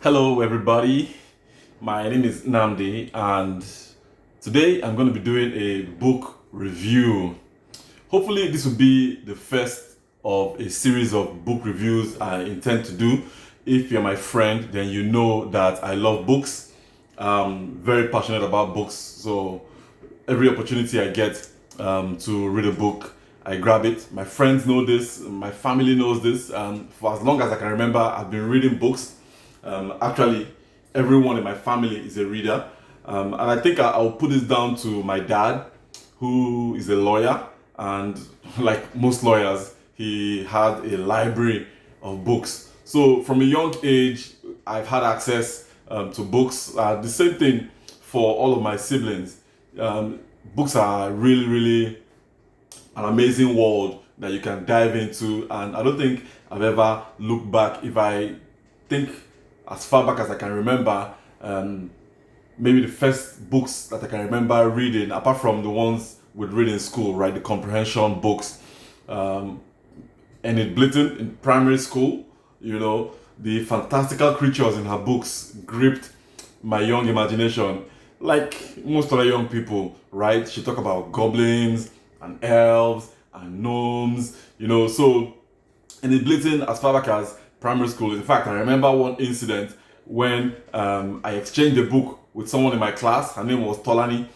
Hello, everybody. My name is Namdi, and today I'm going to be doing a book review. Hopefully, this will be the first of a series of book reviews I intend to do. If you're my friend, then you know that I love books. I'm very passionate about books, so every opportunity I get to read a book, I grab it. My friends know this, my family knows this. For as long as I can remember, I've been reading books. Actually, everyone in my family is a reader. And I think I'll put this down to my dad, who is a lawyer. And like most lawyers, he had a library of books. So from a young age, I've had access to books. The same thing for all of my siblings. Books are really an amazing world that you can dive into, and I don't think I've ever looked back. If I think as far back as I can remember, maybe the first books that I can remember reading, apart from the ones we'd read in school, right, the comprehension books, Enid Blyton in primary school, the fantastical creatures in her books gripped my young imagination. Like most other young people, right? She talked about goblins and elves and gnomes, So, Enid Blyton, as far back as primary school, in fact, I remember one incident when I exchanged a book with someone in my class. Her name was Tolani,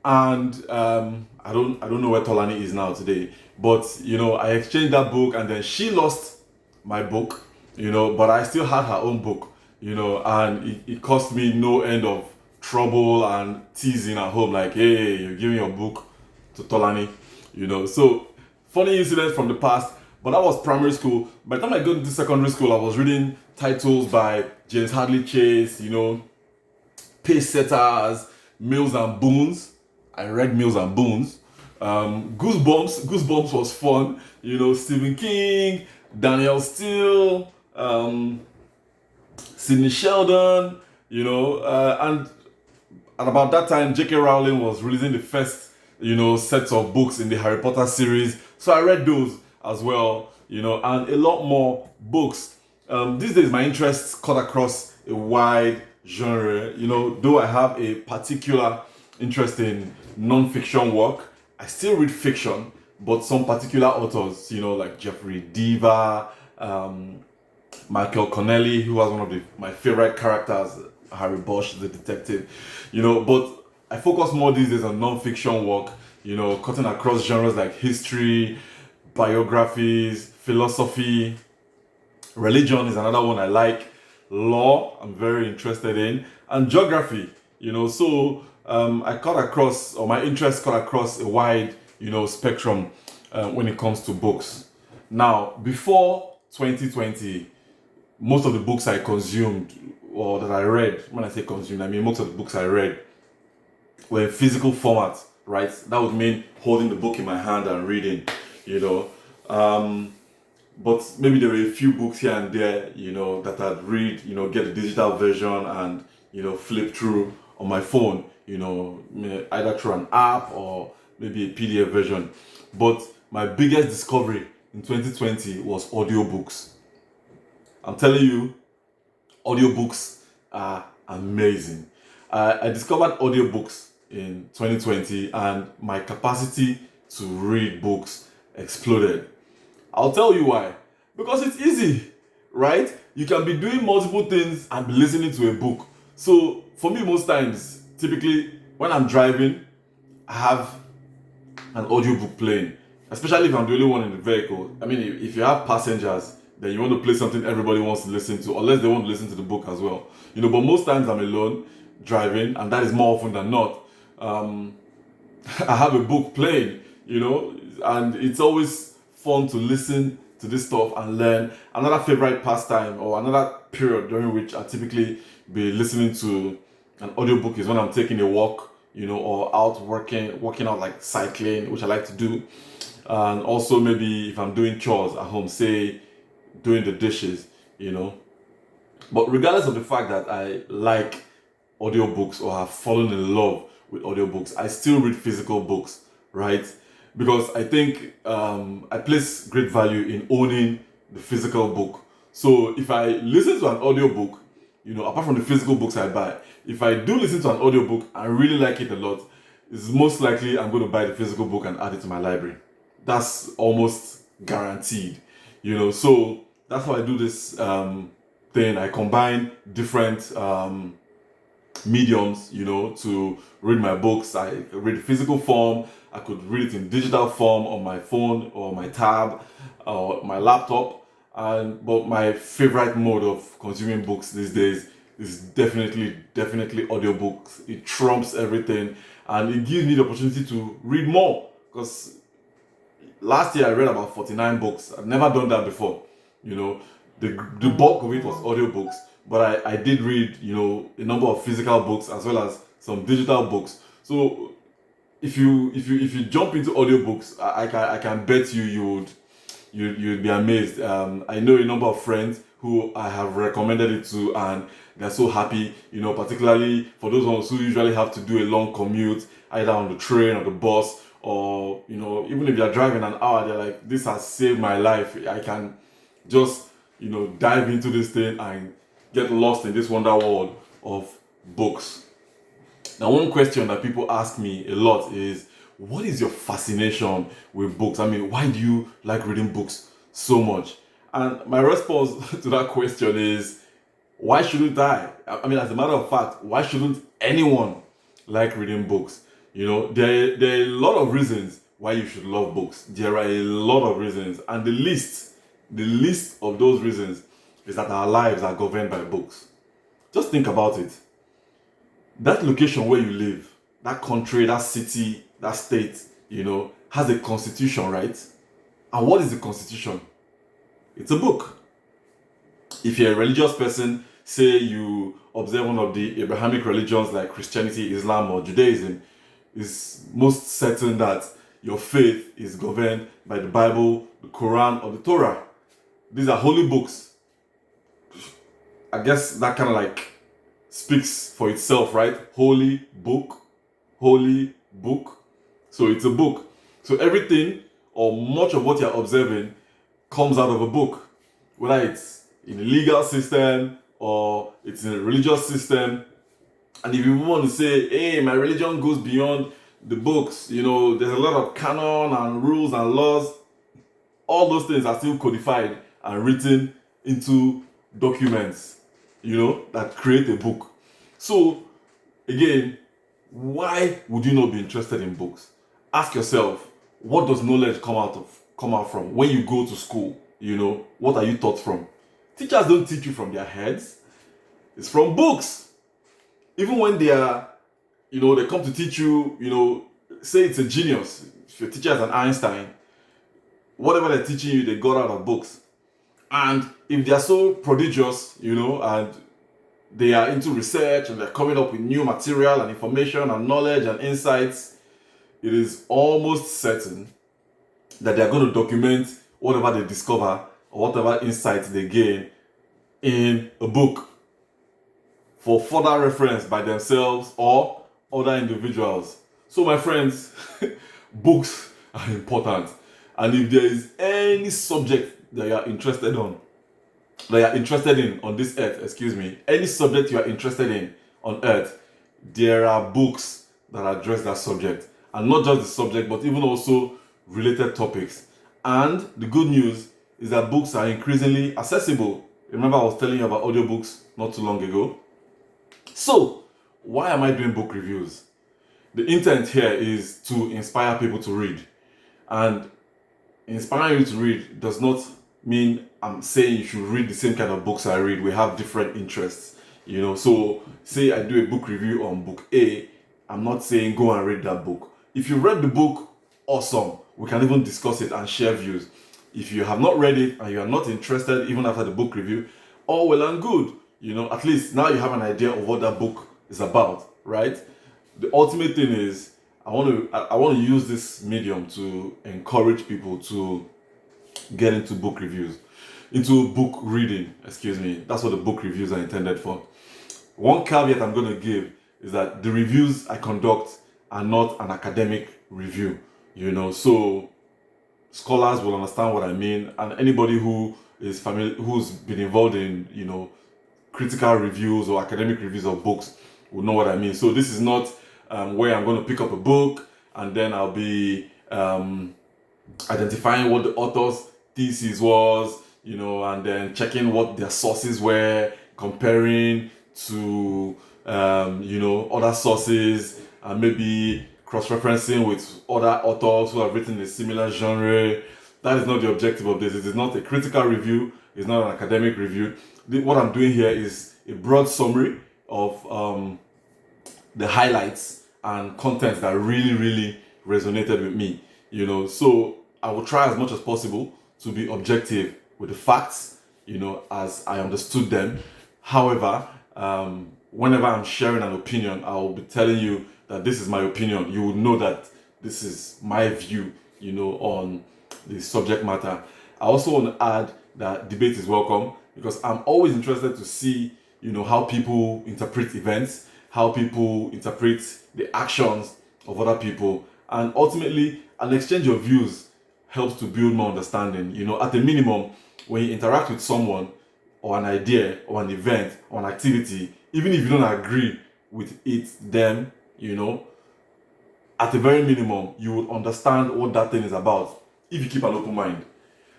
and I don't know where Tolani is now today, but I exchanged that book, and then she lost my book, but I still had her own book, and it cost me no end of trouble and teasing at home, like, hey, you're giving your book to Tolani, So funny incidents from the past, but that was primary school. By the time I got into secondary school, I was reading titles by James Hadley Chase, Pace Setters, Mills and Boons. I read Mills and Boons. Goosebumps was fun. Stephen King, Daniel Steele, Sidney Sheldon. And at about that time, J.K. Rowling was releasing the first, sets of books in the Harry Potter series. So I read those as well, and a lot more books. These days, my interests cut across a wide genre. Though I have a particular interest in non-fiction work, I still read fiction, but some particular authors, like Jeffrey Deaver, Michael Connelly, who was one of my favorite characters, Harry Bosch, the detective, but I focus more these days on non-fiction work, cutting across genres like history, biographies, philosophy, religion is another one I like, law, I'm very interested in, and geography, so I cut across, or my interests cut across a wide, spectrum when it comes to books. Now, before 2020, most of the books I consumed or that I read, when I say consumed, I mean most of the books I read were in physical format, right? That would mean holding the book in my hand and reading, you know. But maybe there were a few books here and there, that I'd read, get the digital version and, flip through on my phone, either through an app or maybe a PDF version. But my biggest discovery in 2020 was audiobooks. I'm telling you, audiobooks are amazing. I discovered audiobooks in 2020 and my capacity to read books exploded. I'll tell you why. Because it's easy, right? You can be doing multiple things and be listening to a book. So for me, most times, typically when I'm driving, I have an audiobook playing, especially if I'm the only one in the vehicle. I mean, if you have passengers, then you want to play something everybody wants to listen to, unless they want to listen to the book as well. But most times I'm alone driving, and that is more often than not. I have a book playing, and it's always fun to listen to this stuff and learn. Another favorite pastime or another period during which I typically be listening to an audiobook is when I'm taking a walk, or out working out, like cycling, which I like to do. And also maybe if I'm doing chores at home, say doing the dishes, But regardless of the fact that I like audiobooks or have fallen in love with audiobooks, I still read physical books, right? Because I think I place great value in owning the physical book. So if I listen to an audiobook, apart from the physical books I buy, if I do listen to an audiobook and really like it a lot, it's most likely I'm going to buy the physical book and add it to my library. That's almost guaranteed, So that's how I do this thing. I combine different mediums, to read my books. I read physical form. I could read it in digital form on my phone or my tab or my laptop. But my favorite mode of consuming books these days is definitely audiobooks. It trumps everything, and it gives me the opportunity to read more. Because last year I read about 49 books. I've never done that before. The bulk of it was audiobooks, but I did read, a number of physical books as well as some digital books. So if you jump into audiobooks, I can bet you'd be amazed. I know a number of friends who I have recommended it to, and they're so happy, particularly for those ones who usually have to do a long commute, either on the train or the bus, or, even if you're driving an hour, they're like, this has saved my life. I can just, dive into this thing and get lost in this wonder world of books. Now, one question that people ask me a lot is, what is your fascination with books? I mean, why do you like reading books so much? And my response to that question is, why shouldn't I? I mean, as a matter of fact, why shouldn't anyone like reading books? There are a lot of reasons why you should love books. There are a lot of reasons, and the least of those reasons is that our lives are governed by books. Just think about it. That location where you live, that country, that city, that state, has a constitution, right? And what is the constitution? It's a book. If you're a religious person, say you observe one of the Abrahamic religions like Christianity, Islam, or Judaism, it's most certain that your faith is governed by the Bible, the Quran, or the Torah. These are holy books. I guess that kind of like speaks for itself, right? Holy book. So it's a book. So everything or much of what you're observing comes out of a book, whether it's in a legal system or it's in a religious system. And if you want to say, hey, my religion goes beyond the books, there's a lot of canon and rules and laws, all those things are still codified and written into documents, that create a book. So, again, why would you not be interested in books? Ask yourself, what does knowledge come out from? When you go to school, what are you taught from? Teachers don't teach you from their heads. It's from books. Even when they are, they come to teach you, say it's a genius. If your teacher is an Einstein, whatever they're teaching you, they got out of books. And if they're so prodigious, and they are into research and they're coming up with new material and information and knowledge and insights, it is almost certain that they're going to document whatever they discover or whatever insights they gain in a book for further reference by themselves or other individuals. So my friends, books are important. And if there is any subject that you are interested in on this earth, any subject you are interested in on earth, there are books that address that subject. And not just the subject, but even also related topics. And the good news is that books are increasingly accessible. Remember, I was telling you about audiobooks not too long ago. So, why am I doing book reviews? The intent here is to inspire people to read. And inspiring you to read does not mean I'm saying you should read the same kind of books I read. We have different interests, So, say I do a book review on book A, I'm not saying go and read that book. If you read the book, awesome. We can even discuss it and share views. If you have not read it and you are not interested even after the book review, all well and good. At least now you have an idea of what that book is about, right? The ultimate thing is I want to use this medium to encourage people to get into book reviews, into book reading, That's what the book reviews are intended for. One caveat I'm going to give is that the reviews I conduct are not an academic review, so scholars will understand what I mean, and anybody who is familiar, who's been involved in, critical reviews or academic reviews of books will know what I mean. So this is not where I'm going to pick up a book and then I'll be identifying what the author's thesis was, you know, and then checking what their sources were, comparing to, you know, other sources, and maybe cross-referencing with other authors who have written a similar genre. That is not the objective of this. It is not a critical review. It's not an academic review. What I'm doing here is a broad summary of the highlights and contents that really resonated with me, you know. So I will try as much as possible to be objective with the facts, you know, as I understood them. However, whenever I'm sharing an opinion, I will be telling you that this is my opinion. You will know that this is my view, you know, on the subject matter. I also want to add that debate is welcome, because I'm always interested to see, you know, how people interpret events, how people interpret the actions of other people, and ultimately an exchange of views helps to build more understanding. You know, at the minimum, when you interact with someone or an idea or an event or an activity, even if you don't agree with it, them, you know, at the very minimum, you would understand what that thing is about if you keep an open mind.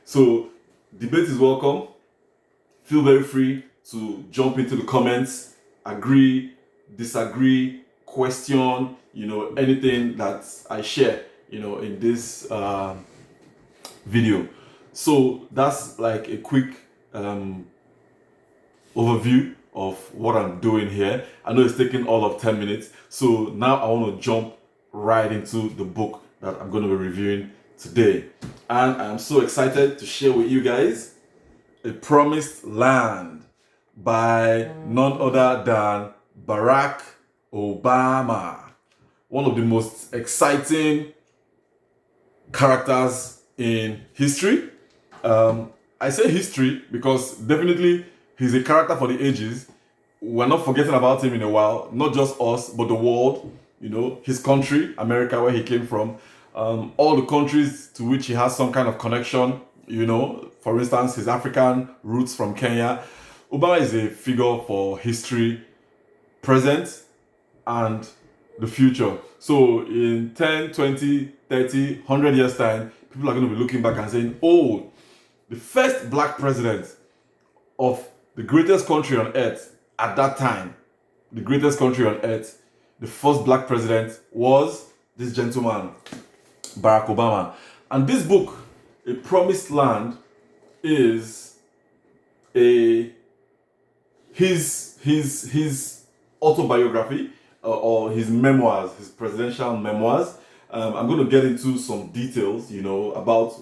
So debate is welcome. Feel very free to jump into the comments, agree, disagree, question, you know, anything that I share, you know, in this video. So that's like a quick overview of what I'm doing here. I know it's taking all of 10 minutes. So now I want to jump right into the book that I'm going to be reviewing today. And I'm so excited to share with you guys A Promised Land by none other than Barack Obama. One of the most exciting characters in history. I say history because definitely he's a character for the ages. We're not forgetting about him in a while. Not just us, but the world. You know, his country, America, where he came from. All the countries to which he has some kind of connection. You know, for instance, his African roots from Kenya. Obama is a figure for history, present, and the future. So in 10, 20, 30, 100 years time, people are going to be looking back and saying, oh, the first black president of the greatest country on earth at that time, the greatest country on earth, the first black president was this gentleman, Barack Obama. And this book, A Promised Land, is his autobiography, or his memoirs, his presidential memoirs. I'm going to get into some details, you know, about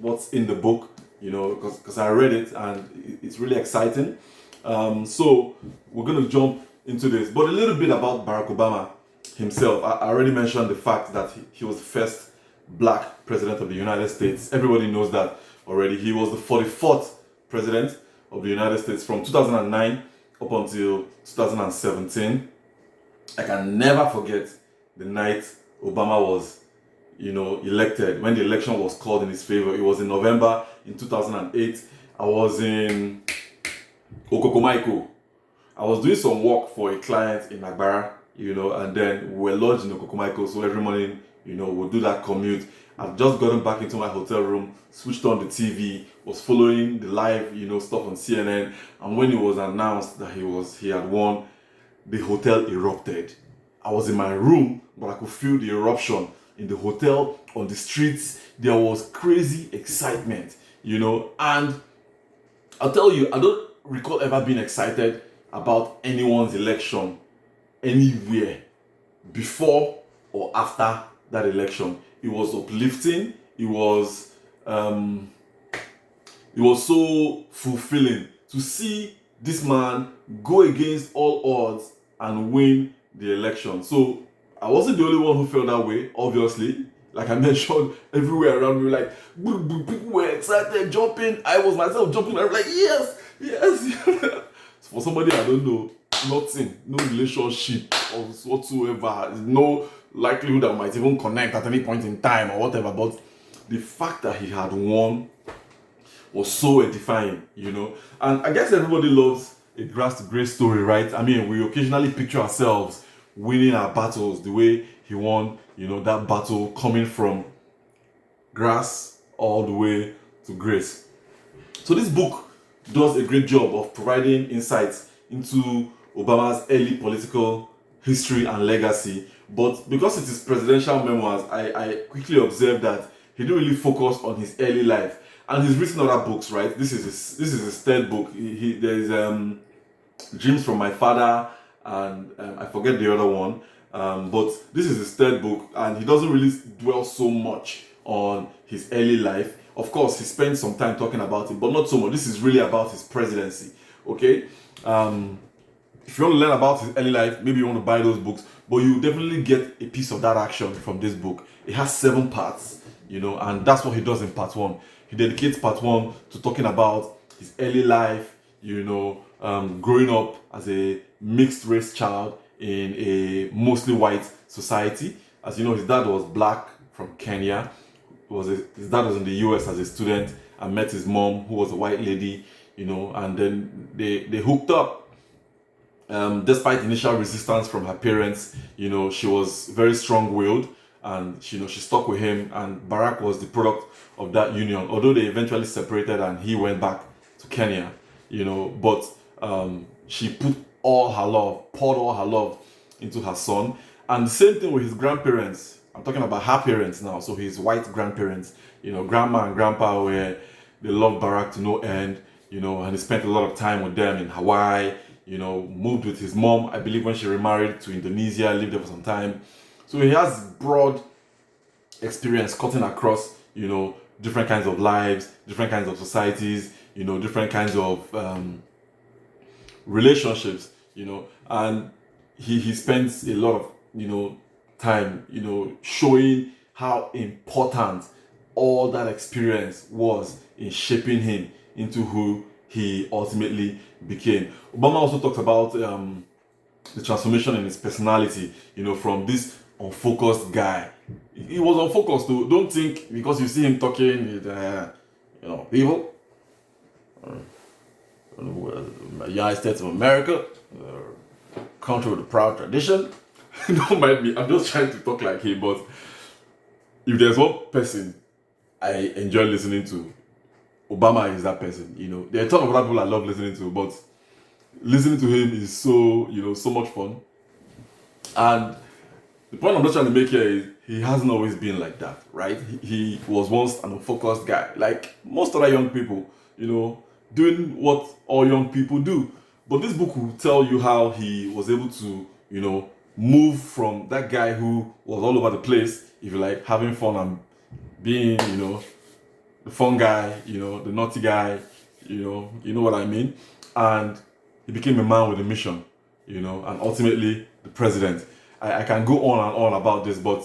what's in the book, you know, because I read it and it's really exciting. So we're going to jump into this. But a little bit about Barack Obama himself. I already mentioned the fact that he was the first black president of the United States. Everybody knows that already. He was the 44th president of the United States from 2009 up until 2017. I can never forget the night Obama was, you know, elected, when the election was called in his favor. It was in November in 2008. I was in Okokomaiko. I was doing some work for a client in Agbara, you know, and then we were lodged in Okokomaiko, so every morning, you know, we'll do that commute. I've just gotten back into my hotel room, switched on the TV, was following the live, you know, stuff on CNN, and when it was announced that he had won, the hotel erupted. I was in my room, but I could feel the eruption in the hotel, on the streets. There was crazy excitement, you know, and I'll tell you, I don't recall ever being excited about anyone's election anywhere before or after that election. It was uplifting. It was so fulfilling to see this man go against all odds and win the election. So I wasn't the only one who felt that way, obviously. Like I mentioned, everywhere around me, like, people were excited, jumping. I was myself jumping. I was like, yes, yes. For somebody I don't know, nothing, no relationship or whatsoever, no likelihood that we might even connect at any point in time or whatever. But the fact that he had won was so edifying, you know. And I guess everybody loves a grass to grace story, right? I mean, we occasionally picture ourselves winning our battles the way he won, that battle coming from grass all the way to grace. So this book does a great job of providing insights into Obama's early political history and legacy. But because it is presidential memoirs, I quickly observed that he didn't really focus on his early life. And he's written other books, right? This is his third book. There's Dreams from My Father, and I forget the other one. But this is his third book, and he doesn't really dwell so much on his early life. Of course, he spends some time talking about it, but not so much. This is really about his presidency. Okay. If you want to learn about his early life, maybe you want to buy those books, but you definitely get a piece of that action from this book. It has 7 parts, and that's what he does in part 1. He dedicates part 1 to talking about his early life, growing up as a mixed race child in a mostly white society. As you know, his dad was black from Kenya. His dad was in the US as a student and met his mom, who was a white lady, and then they hooked up. Despite initial resistance from her parents, she was very strong-willed, and she stuck with him. And Barack was the product of that union. Although they eventually separated, and he went back to Kenya, but she poured all her love into her son. And the same thing with his grandparents. I'm talking about her parents now, so his white grandparents. Grandma and grandpa they loved Barack to no end. And he spent a lot of time with them in Hawaii. Moved with his mom, I believe, when she remarried to Indonesia, lived there for some time. So he has broad experience cutting across, different kinds of lives, different kinds of societies, different kinds of relationships, and he spends a lot of, time, showing how important all that experience was in shaping him into who he ultimately became. Obama also talks about the transformation in his personality, from this unfocused guy. He was unfocused too. Don't think because you see him talking with, people, United States of America, country with a proud tradition. Don't mind me, I'm just trying to talk like him, but if there's one person I enjoy listening to, Obama is that person. There are a ton of other people I love listening to, but listening to him is so, so much fun. And the point I'm just trying to make here is he hasn't always been like that, right? He was once an unfocused guy, like most other young people, doing what all young people do. But this book will tell you how he was able to, move from that guy who was all over the place, if you like, having fun and being, the fun guy, the naughty guy, you know what I mean? And he became a man with a mission, and ultimately the president. I can go on and on about this, but,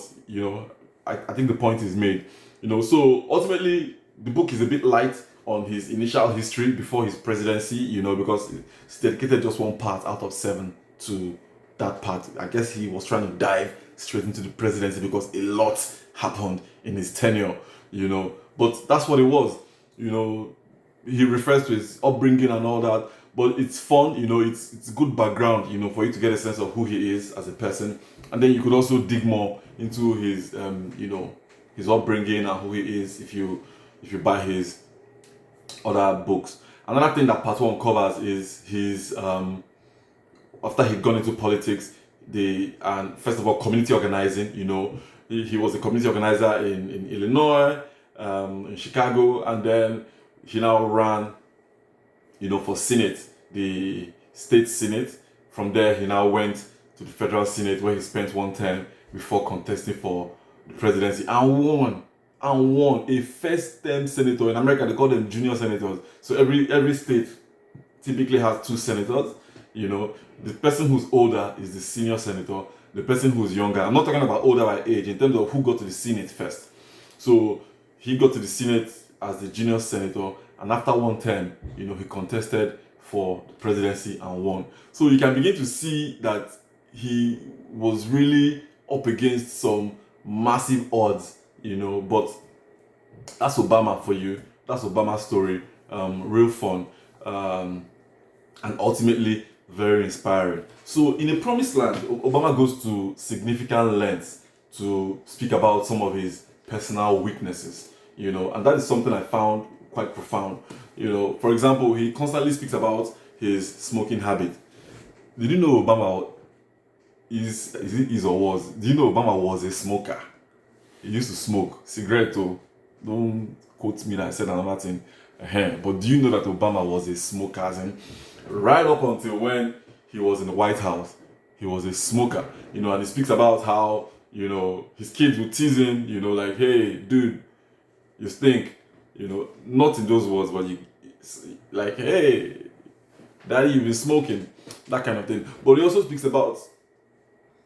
I think the point is made. So ultimately the book is a bit light on his initial history before his presidency, because it's dedicated just 1 part out of 7 to that part. I guess he was trying to dive straight into the presidency because a lot happened in his tenure, but that's what it was. He refers to his upbringing and all that, but it's fun, it's good background, for you to get a sense of who he is as a person. And then you could also dig more into his his upbringing and who he is if you buy his other books. Another thing that part 1 covers is his after he'd gone into politics, and first of all, community organizing. He was a community organizer in Illinois, in Chicago, and then he now ran, for Senate, the state Senate. From there, he now went to the federal Senate, where he spent 1 term before contesting for the presidency and won. A first-term senator. In America, they call them junior senators. So every state typically has 2 senators. The person who's older is the senior senator. The person who's younger, I'm not talking about older by age, in terms of who got to the Senate first. So he got to the Senate as the junior senator, and after 1 term, he contested for the presidency and won. So you can begin to see that he was really up against some massive odds, but that's Obama for you. That's Obama's story. Real fun. and ultimately very inspiring. So in A Promised Land, Obama goes to significant lengths to speak about some of his personal weaknesses, and that is something I found quite profound. For example, he constantly speaks about his smoking habit. Did you know Obama is or was? Do you know Obama was a smoker? He used to smoke cigarette. Oh, don't quote me that I said another thing. But do you know that Obama was a smoker? As in, right up until when he was in the White House, he was a smoker. And he speaks about how his kids would tease him. Like, hey, dude, you stink. Not in those words, but like, hey, daddy, you've been smoking, that kind of thing. But he also speaks about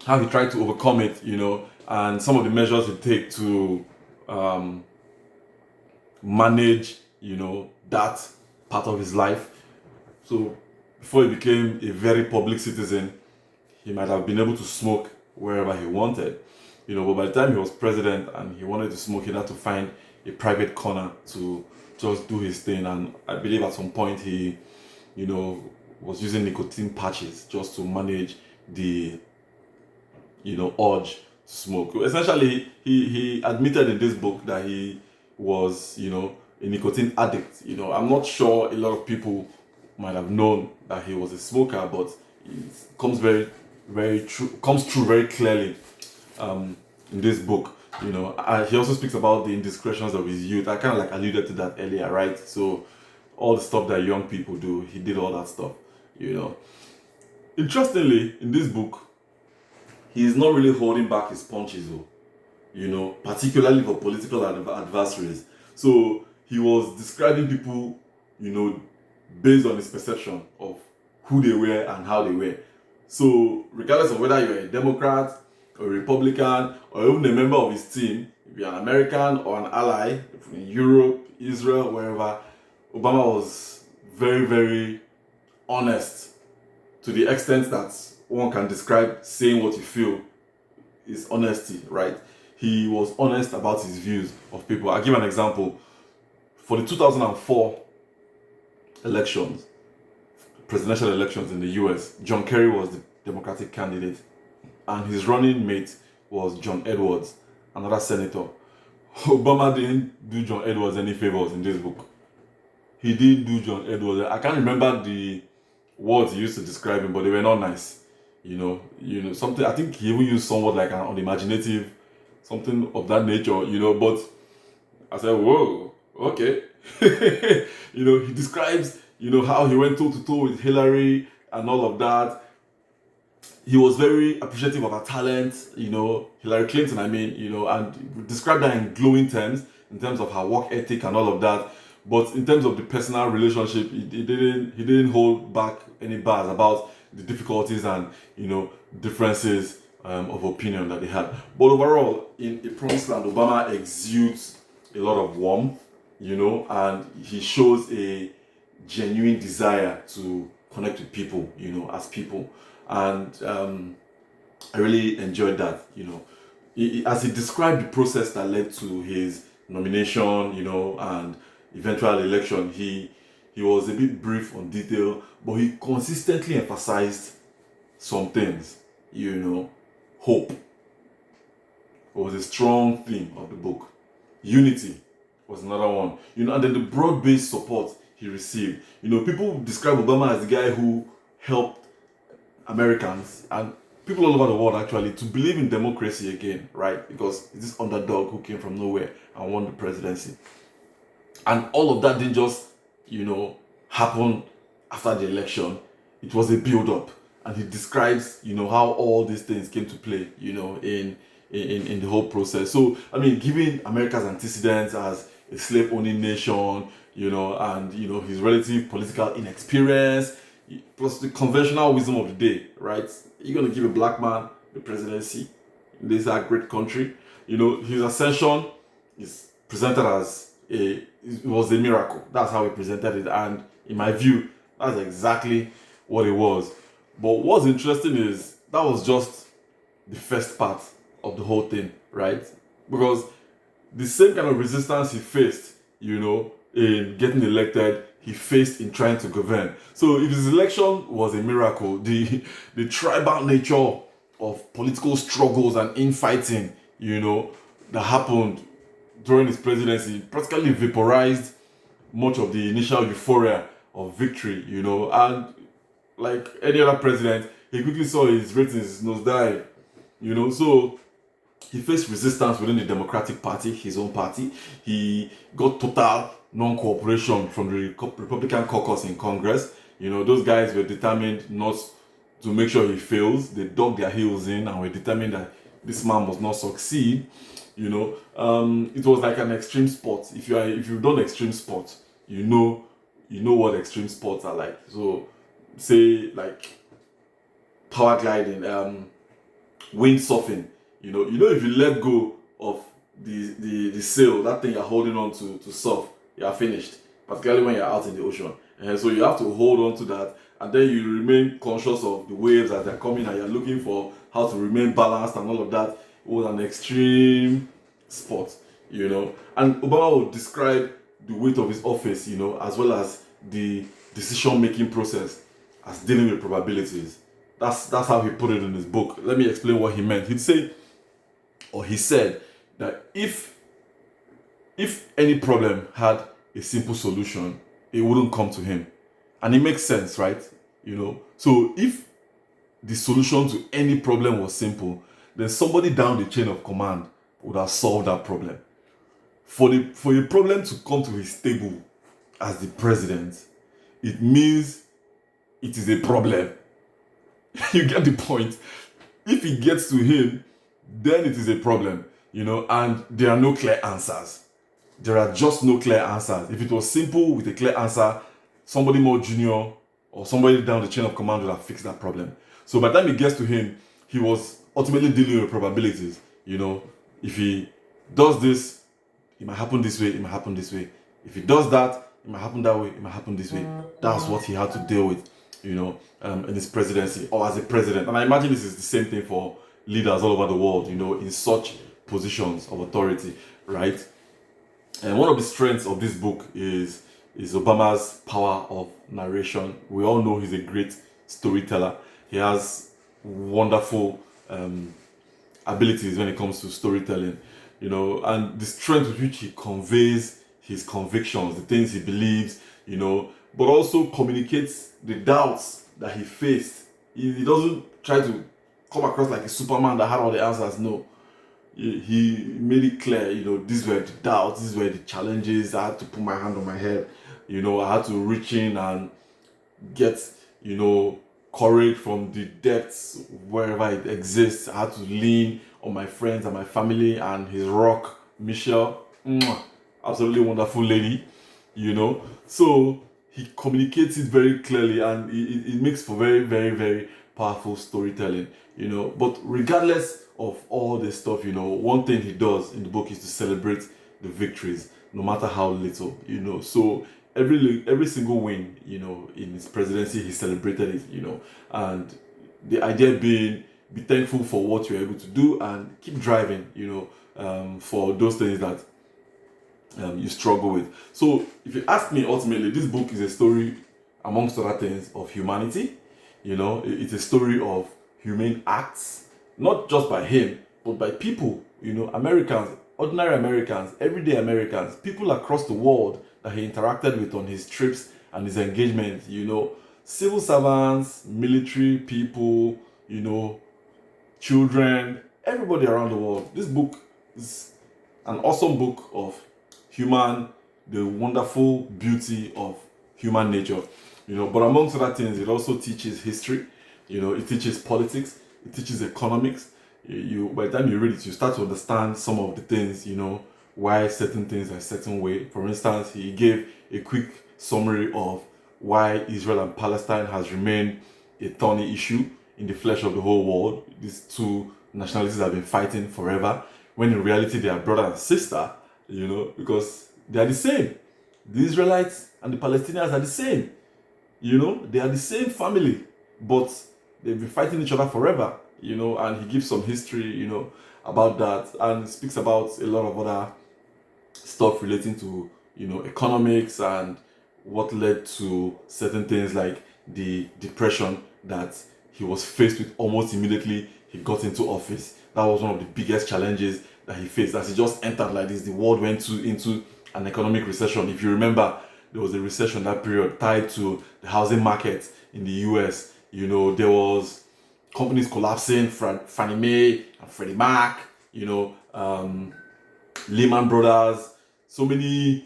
how he tried to overcome it, and some of the measures he take to manage, that part of his life. So before he became a very public citizen, he might have been able to smoke wherever he wanted, but by the time he was president and he wanted to smoke, he had to find a private corner to just do his thing. And I believe at some point he, was using nicotine patches just to manage the urge to smoke. Essentially, he admitted in this book that he was, a nicotine addict. I'm not sure a lot of people might have known that he was a smoker, but it comes comes through very clearly in this book. He also speaks about the indiscretions of his youth. I kind of like alluded to that earlier, right? So all the stuff that young people do, he did all that stuff. Interestingly, in this book, he's not really holding back his punches, though, particularly for political adversaries. So he was describing people, based on his perception of who they were and how they were. So regardless of whether you're a Democrat or a Republican or even a member of his team, if you're an American or an ally in Europe, Israel, wherever, Obama was very, very honest, to the extent that one can describe saying what you feel is honesty, right? He was honest about his views of people. I'll give an example. For the 2004 elections, presidential elections in the US, John Kerry was the Democratic candidate, and his running mate was John Edwards, another senator. Obama didn't do John Edwards any favors in this book. He didn't do John Edwards. I can't remember the words he used to describe him, but they were not nice. Something, I think he even used somewhat like an unimaginative, something of that nature, but I said, whoa, okay. He describes, how he went toe to toe with Hillary and all of that. He was very appreciative of her talent, Hillary Clinton, and described that in glowing terms, in terms of her work ethic and all of that. But in terms of the personal relationship, he didn't hold back any bars about the difficulties and differences of opinion that they had. But overall, in A Promised Land, Obama exudes a lot of warmth, and he shows a genuine desire to connect with people, as people. And I really enjoyed that, as he described the process that led to his nomination, and eventual election. He was a bit brief on detail, but he consistently emphasized some things. Hope was a strong theme of the book. Unity was another one. And then the broad-based support he received. People describe Obama as the guy who helped Americans and people all over the world actually to believe in democracy again, right? Because it's this underdog who came from nowhere and won the presidency. And all of that didn't just, happen after the election. It was a build-up. And he describes, how all these things came to play, in the whole process. So, given America's antecedents as a slave-owning nation, and, his relative political inexperience, plus the conventional wisdom of the day, right? You're going to give a black man the presidency in this great country. His ascension is presented as it was a miracle. That's how he presented it. And in my view, that's exactly what it was. But what's interesting is that was just the first part of the whole thing, right? Because the same kind of resistance he faced, in getting elected, he faced in trying to govern. So if his election was a miracle, the tribal nature of political struggles and infighting, that happened during his presidency practically vaporized much of the initial euphoria of victory, and like any other president, he quickly saw his ratings nosedive, so he faced resistance within the Democratic Party, his own party. He got total non-cooperation from the Republican caucus in Congress. Those guys were determined not to make sure he fails. They dug their heels in and were determined that this man must not succeed. It was like an extreme sport. If you've done extreme sports, you know what extreme sports are like. So, say like power gliding, windsurfing. If you let go of the sail, that thing you're holding on to surf, you're finished. Particularly when you're out in the ocean, and so you have to hold on to that, and then you remain conscious of the waves as they're coming, and you're looking for how to remain balanced and all of that. It was an extreme sport, And Obama would describe the weight of his office, as well as the decision-making process as dealing with probabilities. That's how he put it in his book. Let me explain what he meant. He said that if any problem had a simple solution, it wouldn't come to him. And it makes sense, right? So if the solution to any problem was simple, then somebody down the chain of command would have solved that problem. For a problem to come to his table as the president, it means it is a problem. You get the point? If it gets to him, then it is a problem, and there are no clear answers. There are just no clear answers. If it was simple with a clear answer, somebody more junior or somebody down the chain of command would have fixed that problem. So by the time it gets to him, he was ultimately dealing with probabilities. If he does this, it might happen this way, it might happen this way. If he does that, it might happen that way, it might happen this way. That's what he had to deal with, in his presidency or as a president. And I imagine this is the same thing for leaders all over the world, in such positions of authority, right? And one of the strengths of this book is Obama's power of narration. We all know he's a great storyteller. He has wonderful abilities when it comes to storytelling, and the strength with which he conveys his convictions, the things he believes, but also communicates the doubts that he faced. He doesn't try to come across like a Superman that had all the answers. No. He made it clear, these were the doubts, these were the challenges. I had to put my hand on my head, I had to reach in and get, courage from the depths wherever it exists. I had to lean on my friends and my family and his rock, Michelle, absolutely wonderful lady, So he communicates it very clearly, and it makes for very, very, very powerful storytelling, But regardless of all this stuff, one thing he does in the book is to celebrate the victories, no matter how little, So every single win, in his presidency, he celebrated it, And the idea being, be thankful for what you're able to do and keep driving, for those things that you struggle with. So if you ask me, ultimately, this book is a story, amongst other things, of humanity. It's a story of humane acts, not just by him, but by people, Americans, ordinary Americans, everyday Americans, people across the world that he interacted with on his trips and his engagements, civil servants, military people, children, everybody around the world. This book is an awesome book of the wonderful beauty of human nature, but amongst other things, it also teaches history, it teaches politics, it teaches economics. By the time you read it, you start to understand some of the things, why certain things are a certain way. For instance, he gave a quick summary of why Israel and Palestine has remained a thorny issue in the flesh of the whole world. These two nationalities have been fighting forever, when in reality they are brother and sister, because they are the same. The Israelites and the Palestinians are the same. They are the same family, but they've been fighting each other forever, and he gives some history, about that, and speaks about a lot of other stuff relating to, economics and what led to certain things like the depression that he was faced with almost immediately he got into office. That was one of the biggest challenges that he faced. As he just entered like this, the world went into an economic recession. If you remember, there was a recession that period tied to the housing market in the US. There was companies collapsing, Fannie Mae and Freddie Mac, Lehman Brothers, so many,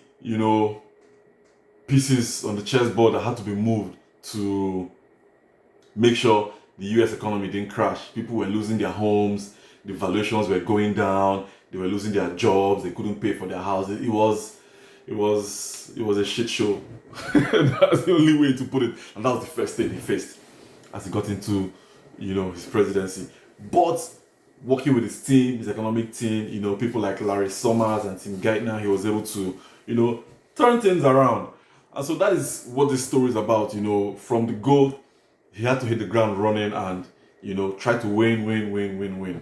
pieces on the chessboard that had to be moved to make sure the US economy didn't crash. People were losing their homes, the valuations were going down, they were losing their jobs, they couldn't pay for their houses. It was a shit show. That's the only way to put it. And that was the first thing he faced as he got into, his presidency. But working with his team, his economic team, people like Larry Summers and Tim Geithner, he was able to, turn things around. And so that is what this story is about. From the goal, he had to hit the ground running and, try to win.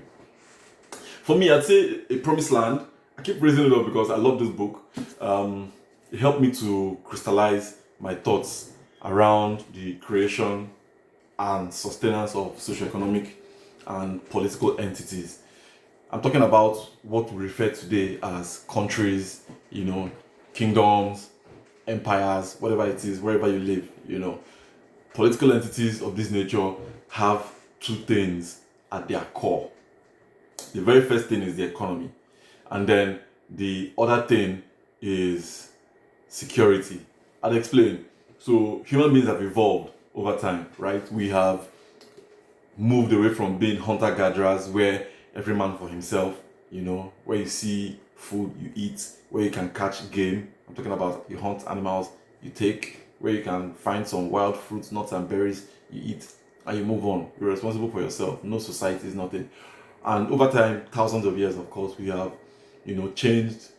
For me, I'd say A Promised Land. I keep raising it up because I love this book. It helped me to crystallize my thoughts around the creation and sustenance of socioeconomic and political entities. I'm talking about what we refer today as countries, kingdoms, empires, whatever it is, wherever you live. Political entities of this nature have two things at their core. The very first thing is the economy, and then the other thing is security. I'll explain. So human beings have evolved over time, right? We have moved away from being hunter-gatherers where every man for himself, where you see food, you eat, where you can catch game. I'm talking about you hunt animals, you take, where you can find some wild fruits, nuts and berries, you eat, and you move on. You're responsible for yourself. No society is nothing. And over time, thousands of years, of course, we have, changed,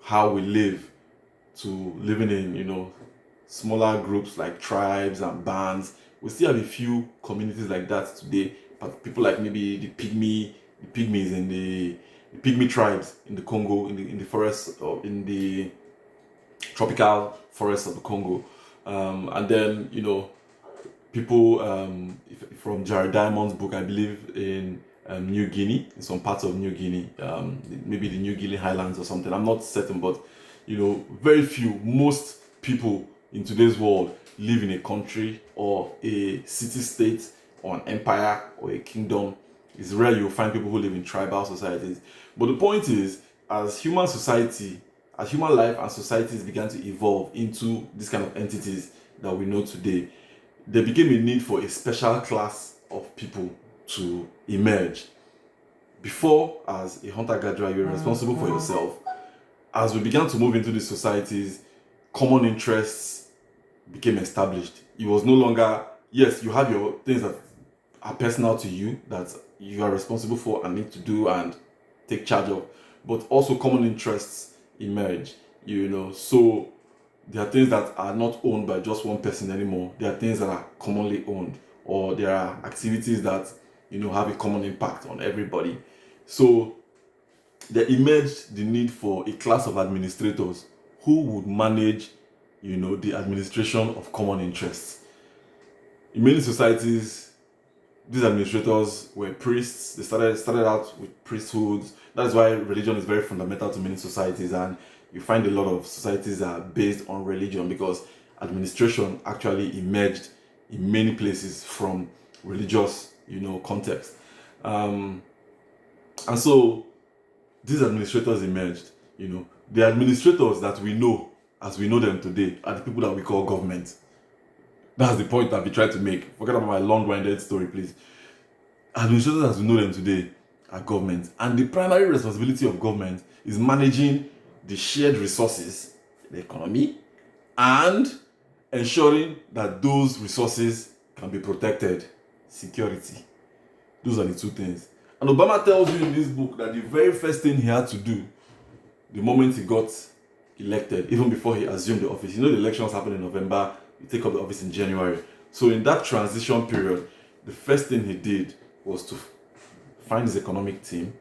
how we live to living in, smaller groups like tribes and bands. We still have a few communities like that today, but people like maybe the pygmies in the pygmy tribes in the Congo, in the forests or in the tropical forests of the Congo, and then people from Jared Diamond's book, I believe in New Guinea, in some parts of New Guinea, maybe the New Guinea Highlands or something. I'm not certain, but very few. Most people in today's world live in a country or a city-state or an empire or a kingdom. It's rare you'll find people who live in tribal societies. But the point is, as human life and societies began to evolve into these kind of entities that we know today, there became a need for a special class of people to emerge. Before, as a hunter-gatherer, you're responsible for yourself. As we began to move into these societies, common interests became established. It was no longer, yes, you have your things that are personal to you, that you are responsible for and need to do and take charge of, but also common interests emerge, so there are things that are not owned by just one person anymore. There are things that are commonly owned, or there are activities that have a common impact on everybody. So there emerged the need for a class of administrators who would manage the administration of common interests. In many societies, these administrators were priests. They started out with priesthoods. That's why religion is very fundamental to many societies, and you find a lot of societies are based on religion because administration actually emerged in many places from religious, context. And so these administrators emerged. The administrators that we know as we know them today are the people that we call government. That's the point I've been trying to make. Forget about my long-winded story, please. Administrators as we know them today are government. And the primary responsibility of government is managing the shared resources in the economy and ensuring that those resources can be protected. Security. Those are the two things. And Obama tells you in this book that the very first thing he had to do the moment he got elected, even before he assumed the office, the elections happened in November, you take up the office in January. So in that transition period, the first thing he did was to find his economic team,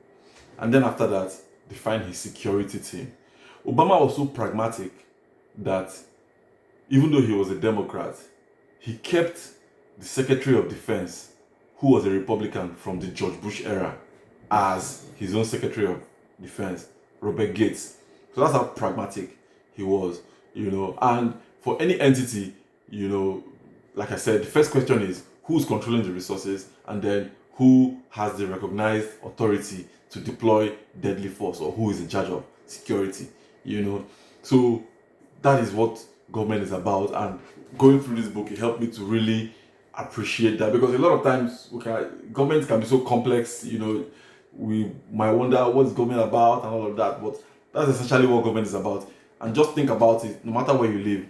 and then after that, define his security team. Obama was so pragmatic that even though he was a Democrat, he kept the Secretary of Defense, who was a Republican from the George Bush era, as his own Secretary of Defense, Robert Gates. So that's how pragmatic he was, And for any entity, like I said, the first question is who's controlling the resources, and then who has the recognized authority to deploy deadly force, or who is in charge of security, So that is what government is about. And going through this book, it helped me to really appreciate that, because a lot of times government can be so complex, we might wonder what's government about and all of that, but that's essentially what government is about. And just think about it, no matter where you live,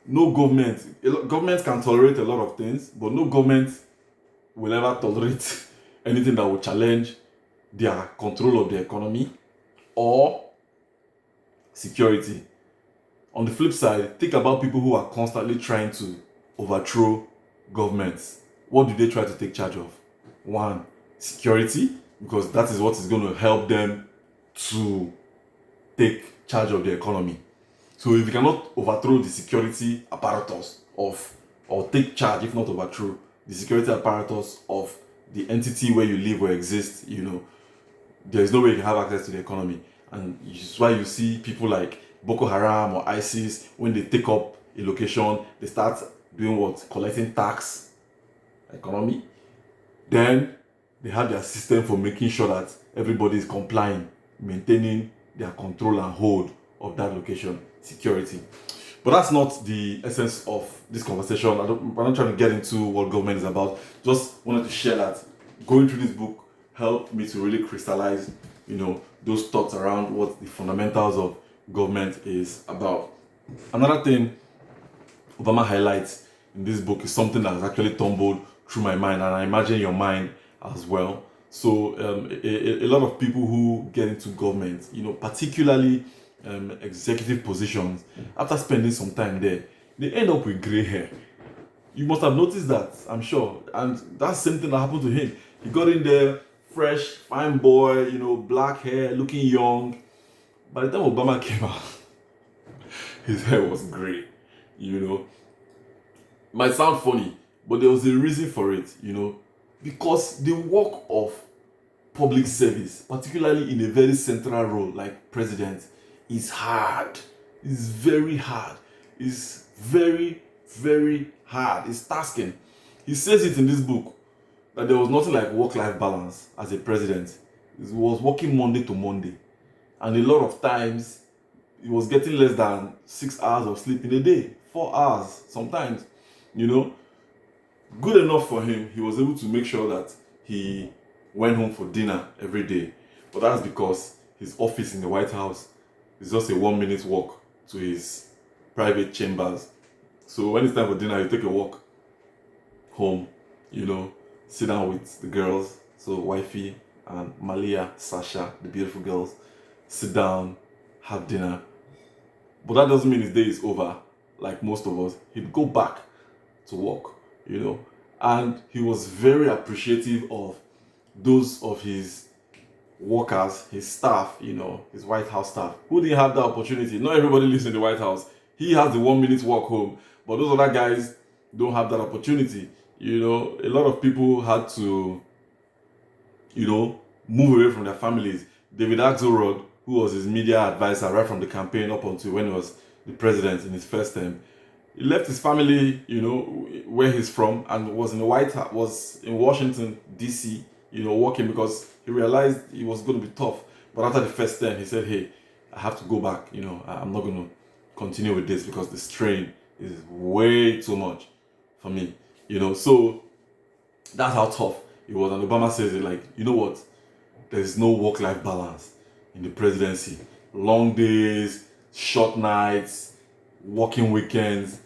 no government can tolerate a lot of things, but no government will ever tolerate anything that will challenge their control of the economy or security. On the flip side, think about people who are constantly trying to overthrow governments. What do they try to take charge of? One, security, because that is what is going to help them to take charge of the economy. So if you cannot overthrow the security apparatus or take charge, if not overthrow, the security apparatus of the entity where you live or exist, there's no way you can have access to the economy. And this is why you see people like Boko Haram or ISIS, when they take up a location, they start doing what? Collecting tax economy. Then they have their system for making sure that everybody is complying, maintaining their control and hold of that location, security. But that's not the essence of this conversation. I'm not trying to get into what government is about. Just wanted to share that going through this book helped me to really crystallize, those thoughts around what the fundamentals of government is about. Another thing Obama highlights in this book is something that has actually tumbled through my mind, and I imagine your mind as well. So a lot of people who get into government, particularly executive positions, after spending some time there, they end up with gray hair. You must have noticed that, I'm sure. And that's the same thing that happened to him. He got in there, fresh, fine boy, black hair, looking young. By the time Obama came out, his hair was gray, Might sound funny, but there was a reason for it, because the work of public service, particularly in a very central role like president, is hard. It's very hard. It's very, very hard. It's tasking. He says it in this book that there was nothing like work-life balance as a president. He was working Monday to Monday. And a lot of times, he was getting less than 6 hours of sleep in a day. 4 hours sometimes, Good enough for him, he was able to make sure that he went home for dinner every day. But that's because his office in the White House is just a 1 minute walk to his private chambers. So when it's time for dinner, you take a walk home, sit down with the girls, so wifey and Malia, Sasha, the beautiful girls, sit down, have dinner. But that doesn't mean his day is over, like most of us. He'd go back to work, and he was very appreciative of those of his workers, his staff, his White House staff, who didn't have that opportunity. Not everybody lives in the White House. He has the 1 minute walk home, but those other guys don't have that opportunity. A lot of people had to, move away from their families. David Axelrod, who was his media advisor right from the campaign up until when he was the president in his first term, he left his family, where he's from, and was in the White House, was in Washington, D.C., working, because he realized it was going to be tough. But after the first term, he said, hey, I have to go back. I'm not going to continue with this because the strain is way too much for me. So that's how tough it was. And Obama says it like, what? There's no work-life balance in the presidency. Long days, short nights, working weekends.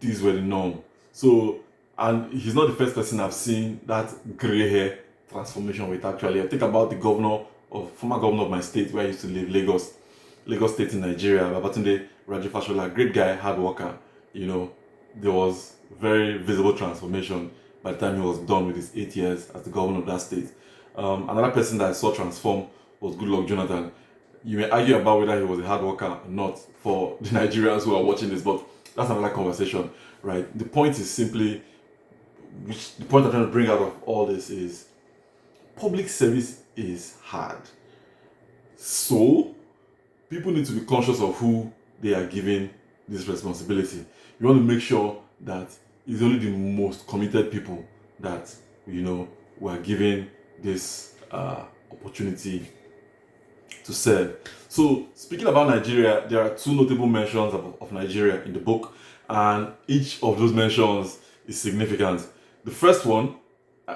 These were the norm. So, and he's not the first person I've seen that gray hair transformation with, actually. I think about the former governor of my state where I used to live, Lagos State in Nigeria, Babatunde Raji Fashola, great guy, hard worker. There was very visible transformation by the time he was done with his 8 years as the governor of that state. Another person that I saw transform was Goodluck Jonathan. You may argue about whether he was a hard worker or not for the Nigerians who are watching this, but that's another conversation, right? The point is simply, which the point I'm trying to bring out of all this is, public service is hard. So people need to be conscious of who they are giving this responsibility. You want to make sure that it's only the most committed people that we are giving this opportunity to serve. So speaking about Nigeria, there are two notable mentions of Nigeria in the book, and each of those mentions is significant. The first one,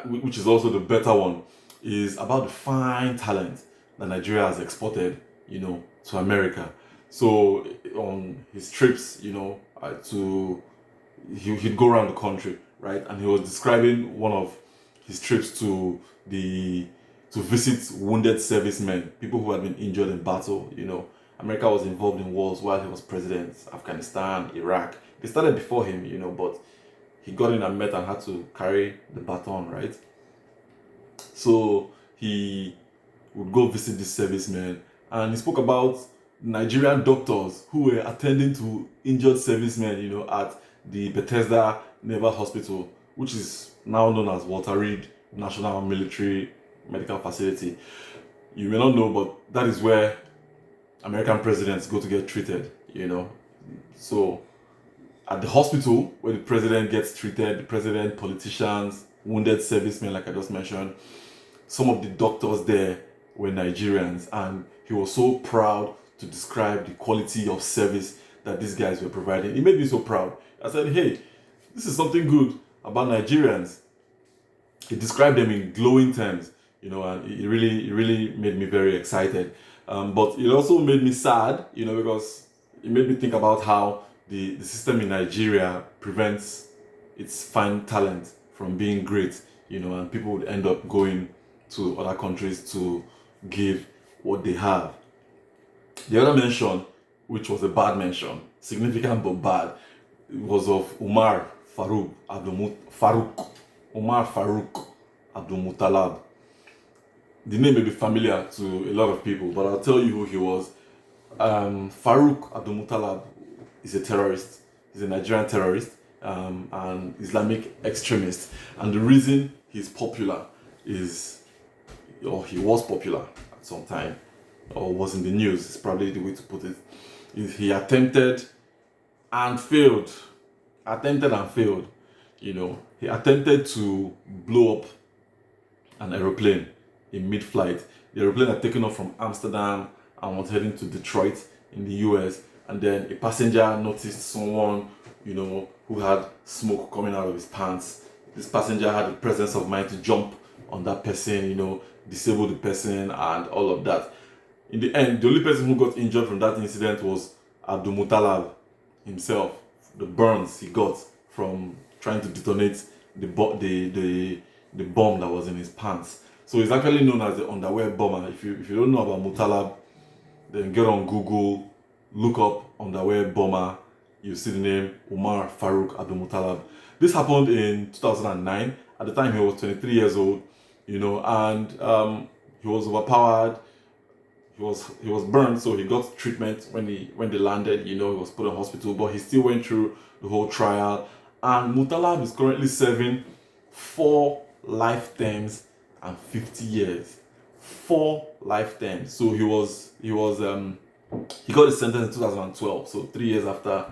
which is also the better one, is about the fine talent that Nigeria has exported, to America. So on his trips, he'd go around the country, right? And he was describing one of his trips to visit wounded servicemen, people who had been injured in battle. America was involved in wars while he was president. Afghanistan, Iraq. They started before him, but he got in and met and had to carry the baton, right? So he would go visit these servicemen, and he spoke about Nigerian doctors who were attending to injured servicemen, at the Bethesda Naval Hospital, which is now known as Walter Reed National Military Medical Facility. You may not know, but that is where American presidents go to get treated, So at the hospital where the president gets treated, the president, politicians, wounded servicemen, like I just mentioned, some of the doctors there were Nigerians, and he was so proud to describe the quality of service that these guys were providing. It made me so proud. I said, hey, this is something good about Nigerians. He described them in glowing terms, and it really made me very excited. But it also made me sad, because it made me think about how the system in Nigeria prevents its fine talent from being great, and people would end up going to other countries to give what they have. The other mention, which was a bad mention, significant but bad, was of Umar Farouk Abdul Muttalab. The name may be familiar to a lot of people, but I'll tell you who he was. Farouk Abdul Muttalab is a terrorist. He's a Nigerian terrorist, and Islamic extremist. And the reason he's popular he was popular at some time, or was in the news, is probably the way to put it, is he attempted and failed. He attempted to blow up an aeroplane in mid-flight. The aeroplane had taken off from Amsterdam and was heading to Detroit in the US, and then a passenger noticed someone, who had smoke coming out of his pants. This passenger had the presence of mind to jump on that person, disable the person and all of that. In the end, the only person who got injured from that incident was Abdul Muttalab himself. The burns he got from trying to detonate the bomb that was in his pants. So he's actually known as the underwear bomber. If you don't know about Muttalab, then get on Google, look up underwear bomber. You see the name Umar Farouk Abdul Muttalab. This happened in 2009. At the time, he was 23 years old, and he was overpowered. He was burned, so he got treatment when they landed. He was put in hospital, but he still went through the whole trial. And Muttalab is currently serving 4 life terms and 50 years. 4 life terms. So he got his sentence in 2012. So 3 years after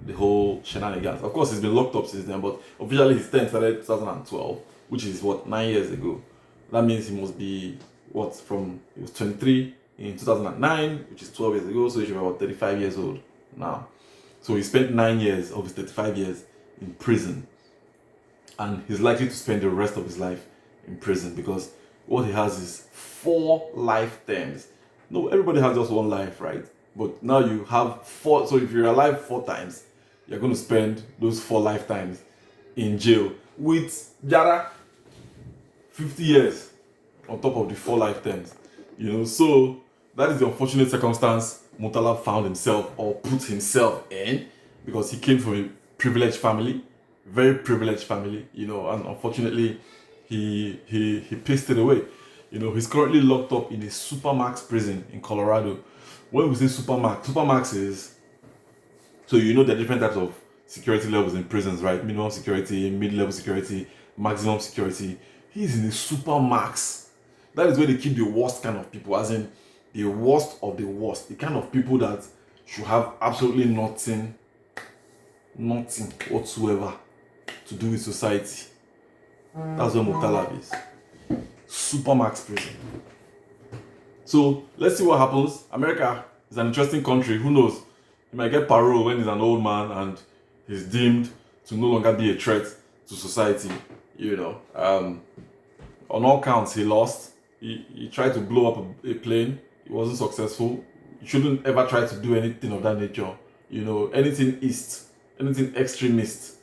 the whole shenanigans. Of course, he's been locked up since then, but officially his term started 2012, which is 9 years ago. That means he must be he was 23 in 2009, which is 12 years ago, so he should be about 35 years old now. So he spent 9 years of his 35 years in prison, and he's likely to spend the rest of his life in prison, because what he has is 4 life terms. No, everybody has just 1 life, right? But now you have 4, so if you're alive 4 times, you're going to spend those 4 lifetimes in jail with Jara 50 years on top of the 4 lifetimes. So that is the unfortunate circumstance Muttalab found himself, or put himself in, because he came from a privileged family, very privileged family, and unfortunately he pissed it away. He's currently locked up in a Supermax prison in Colorado. When we say Supermax is, so there are different types of security levels in prisons, right? Minimum security, mid-level security, maximum security. He's in the super max. That is where they keep the worst kind of people, as in the worst of the worst. The kind of people that should have absolutely nothing whatsoever to do with society. That's where Murtala is. Supermax prison. So let's see what happens. America is an interesting country. Who knows? He might get parole when he's an old man and he's deemed to no longer be a threat to society. On all counts, he lost. He tried to blow up a plane. It wasn't successful. You shouldn't ever try to do anything of that nature. Anything east, anything extremist,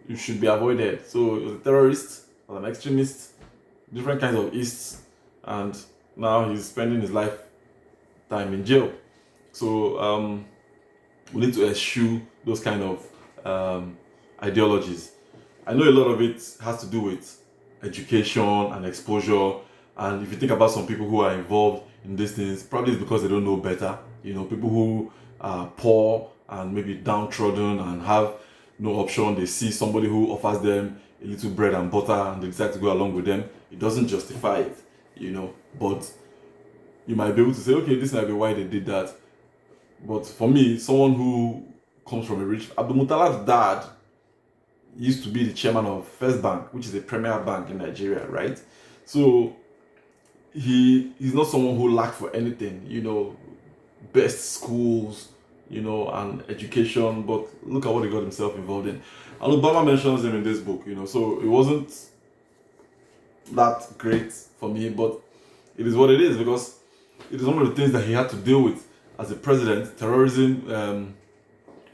you should be avoided. So he was a terrorist, was an extremist, different kinds of easts, and now he's spending his lifetime in jail. So we need to eschew those kind of ideologies. I know a lot of it has to do with education and exposure, and if you think about some people who are involved in these things, probably it's because they don't know better. People who are poor and maybe downtrodden and have no option, they see somebody who offers them a little bread and butter and they decide to go along with them. It doesn't justify it, but you might be able to say, okay, this might be why they did that. But for me, someone who comes from a rich, Abdul Muttala's dad used to be the chairman of First Bank, which is a premier bank in Nigeria, right? So he's not someone who lacked for anything, best schools, and education, but look at what he got himself involved in. And Obama mentions him in this book, so it wasn't that great for me, but it is what it is, because it is one of the things that he had to deal with as a president. Terrorism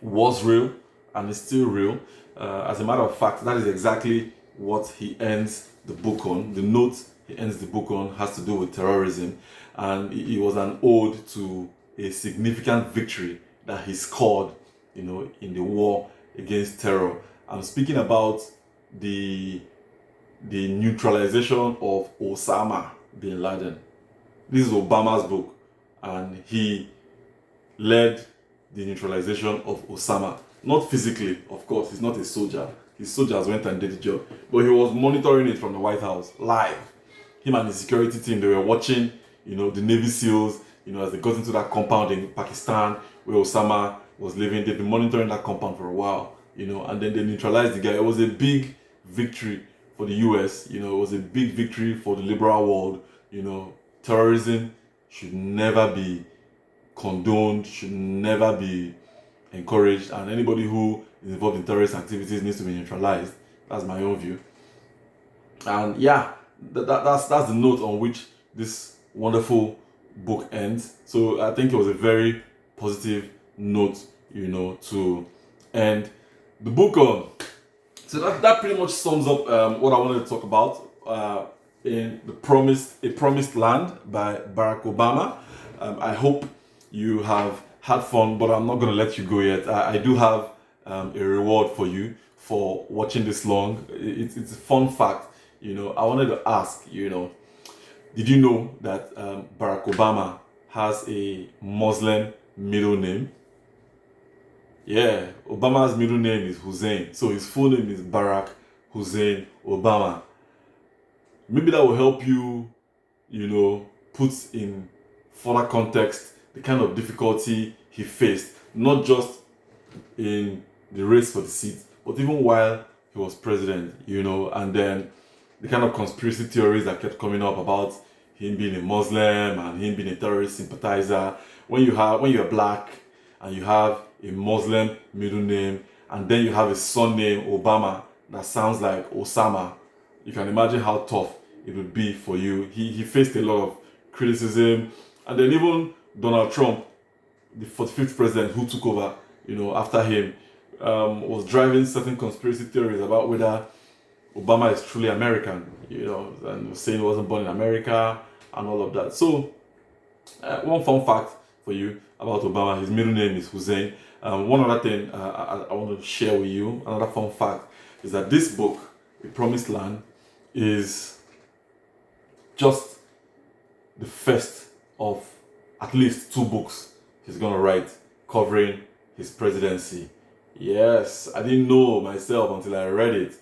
was real and is still real. As a matter of fact, that is exactly what he ends the book on. The note he ends the book on has to do with terrorism, and it was an ode to a significant victory that he scored, in the war against terror. I'm speaking about the neutralization of Osama bin Laden. This is Obama's book, and he led the neutralization of Osama. Not physically, of course, he's not a soldier. His soldiers went and did the job, but he was monitoring it from the White House live. Him and his security team, they were watching, the Navy SEALs, as they got into that compound in Pakistan where Osama was living. They've been monitoring that compound for a while, and then they neutralized the guy. It was a big victory for the US, it was a big victory for the liberal world. Terrorism should never be condoned, should never be encouraged, and anybody who is involved in terrorist activities needs to be neutralized. That's my own view. And yeah, that's the note on which this wonderful book ends. So I think it was a very positive note, to end the book on. So that pretty much sums up what I wanted to talk about in A Promised Land by Barack Obama. I hope you have had fun, but I'm not going to let you go yet. I do have a reward for you for watching this long. It's a fun fact. I wanted to ask, did you know that Barack Obama has a Muslim middle name? Yeah, Obama's middle name is Hussein. So his full name is Barack Hussein Obama. Maybe that will help you, put in further context the kind of difficulty he faced, not just in the race for the seat, but even while he was president, and then the kind of conspiracy theories that kept coming up about him being a Muslim and him being a terrorist sympathizer. When you're black and you have a Muslim middle name and then you have a son named Obama that sounds like Osama, you can imagine how tough it would be for you. He faced a lot of criticism, and then even Donald Trump, the 45th president who took over, after him, was driving certain conspiracy theories about whether Obama is truly American, and was saying he wasn't born in America and all of that. So, one fun fact for you about Obama: his middle name is Hussein. One other thing I want to share with you, another fun fact, is that this book, A Promised Land, is just the first of at least 2 books he's going to write covering his presidency. Yes, I didn't know myself until I read it,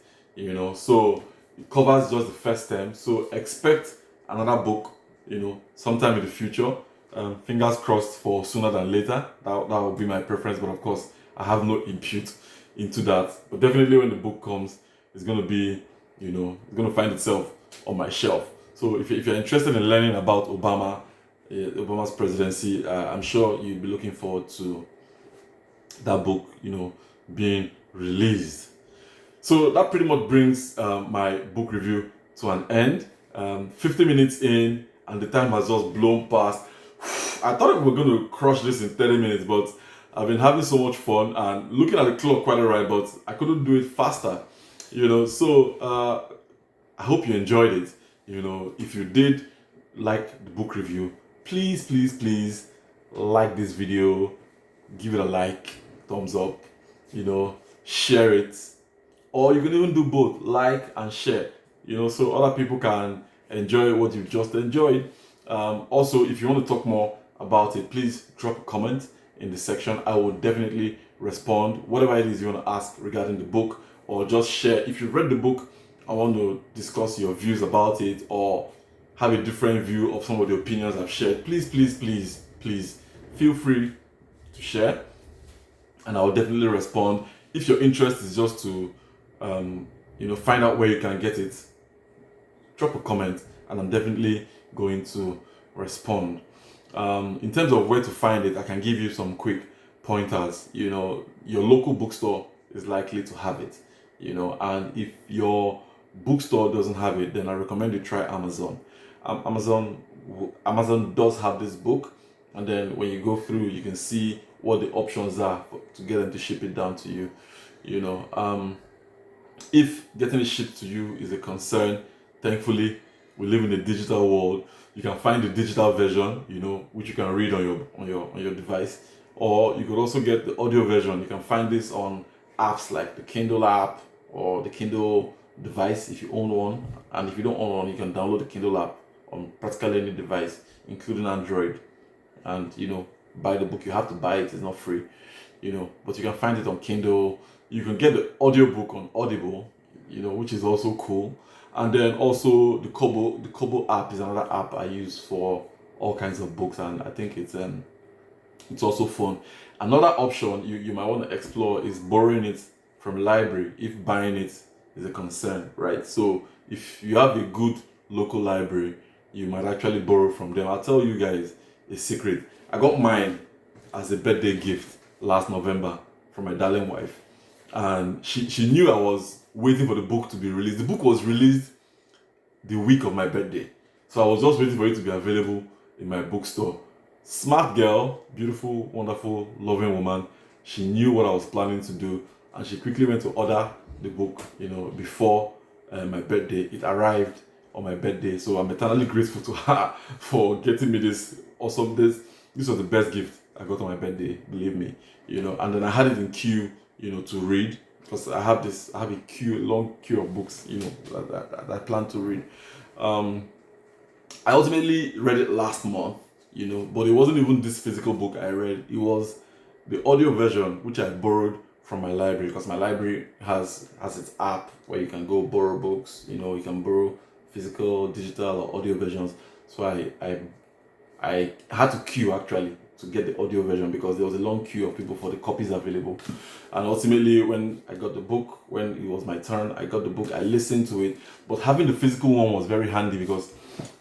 So it covers just the first term. So expect another book, sometime in the future. Fingers crossed for sooner than later. That would be my preference, but of course, I have no input into that. But definitely, when the book comes, it's going to be, it's going to find itself on my shelf. So if you're interested in learning about Obama's presidency, I'm sure you'll be looking forward to that book, being released. So that pretty much brings my book review to an end. 50 minutes in, and the time has just blown past. I thought we were going to crush this in 30 minutes, but I've been having so much fun and looking at the clock quite alright, but I couldn't do it faster. So I hope you enjoyed it. If you did like the book review, please like this video, give it a like, thumbs up, share it, or you can even do both, like and share, so other people can enjoy what you've just enjoyed. Also, if you want to talk more about it, please drop a comment in the section. I will definitely respond, whatever it is you want to ask regarding the book, or just share. If you've read the book, I want to discuss your views about it, or have a different view of some of the opinions I've shared. Please feel free to share, and I'll definitely respond. If your interest is just to find out where you can get it, drop a comment and I'm definitely going to respond. In terms of where to find it, I can give you some quick pointers. Your local bookstore is likely to have it, and if your bookstore doesn't have it, then I recommend you try Amazon. Amazon does have this book, and then when you go through, you can see what the options are to get them to ship it down to you. If getting it shipped to you is a concern, thankfully we live in a digital world. You can find the digital version, which you can read on your device, or you could also get the audio version. You can find this on apps like the Kindle app or the Kindle device if you own one, and if you don't own one, you can download the Kindle app on practically any device, including Android, and buy the book. You have to buy it, it's not free, but you can find it on Kindle. You can get the audiobook on Audible, which is also cool. And then also the Kobo app is another app I use for all kinds of books, and I think it's also fun. Another option you might want to explore is borrowing it from a library if buying it is a concern, right? So if you have a good local library, you might actually borrow from them. I'll tell you guys a secret. I got mine as a birthday gift last November from my darling wife, and she knew I was waiting for the book to be released. The book was released the week of my birthday, so I was just waiting for it to be available in my bookstore. Smart girl, beautiful, wonderful, loving woman. She knew what I was planning to do, and she quickly went to order the book, before my birthday. It arrived on my birthday, so I'm eternally grateful to her for getting me this awesome. This was the best gift I got on my birthday, believe me. And then I had it in queue, to read, because I have a long queue of books, that I plan to read. I ultimately read it last month, but it wasn't even this physical book I read. It was the audio version, which I borrowed from my library, because my library has its app where you can go borrow books. You can borrow physical, digital, or audio versions. So I had to queue actually to get the audio version, because there was a long queue of people for the copies available. And ultimately, when I got the book, when it was my turn, I got the book, I listened to it. But having the physical one was very handy, because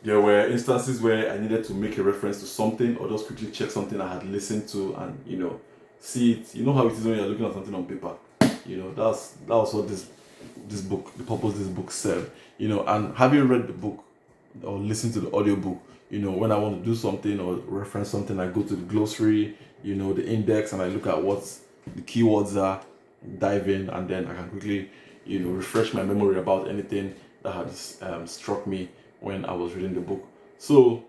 there were instances where I needed to make a reference to something, or just quickly check something I had listened to, and see it. You know how it is when you're looking at something on paper. That was what this book, the purpose this book served. And having read the book or listened to the audiobook, when I want to do something or reference something, I go to the glossary, the index, and I look at what the keywords are, dive in, and then I can quickly, refresh my memory about anything that had struck me when I was reading the book. So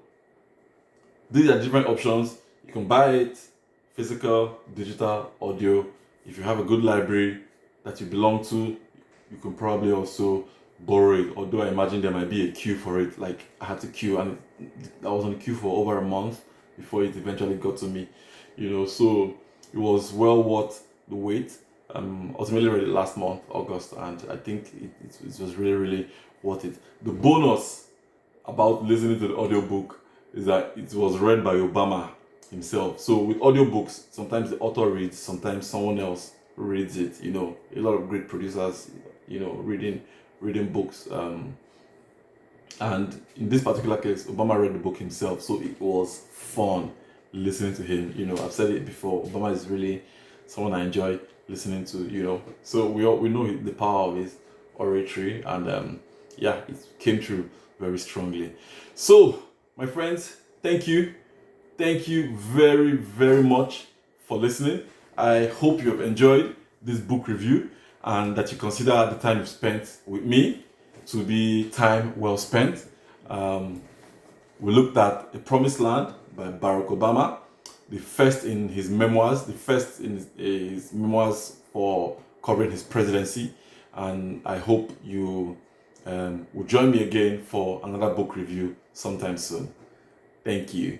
these are different options. You can buy it, physical, digital, audio. If you have a good library that you belong to, you can probably also borrow it, although I imagine there might be a queue for it. Like, I had to queue, and I was on the queue for over a month before it eventually got to me. So it was well worth the wait. Ultimately read it last month, August, and I think it was really, really worth it. The bonus about listening to the audiobook is that it was read by Obama himself. So with audiobooks, sometimes the author reads, sometimes someone else reads it. You know, a lot of great producers, you know, reading books. And in this particular case, Obama read the book himself, so it was fun listening to him. You know, I've said it before. Obama is really someone I enjoy listening to. You know, so we know the power of his oratory, and yeah, it came through very strongly. So, my friends, thank you very, very much for listening. I hope you have enjoyed this book review and that you consider the time you've spent with me to be time well spent. We looked at A Promised Land by Barack Obama, the first in his memoirs, for covering his presidency. And I hope you will join me again for another book review sometime soon. Thank you.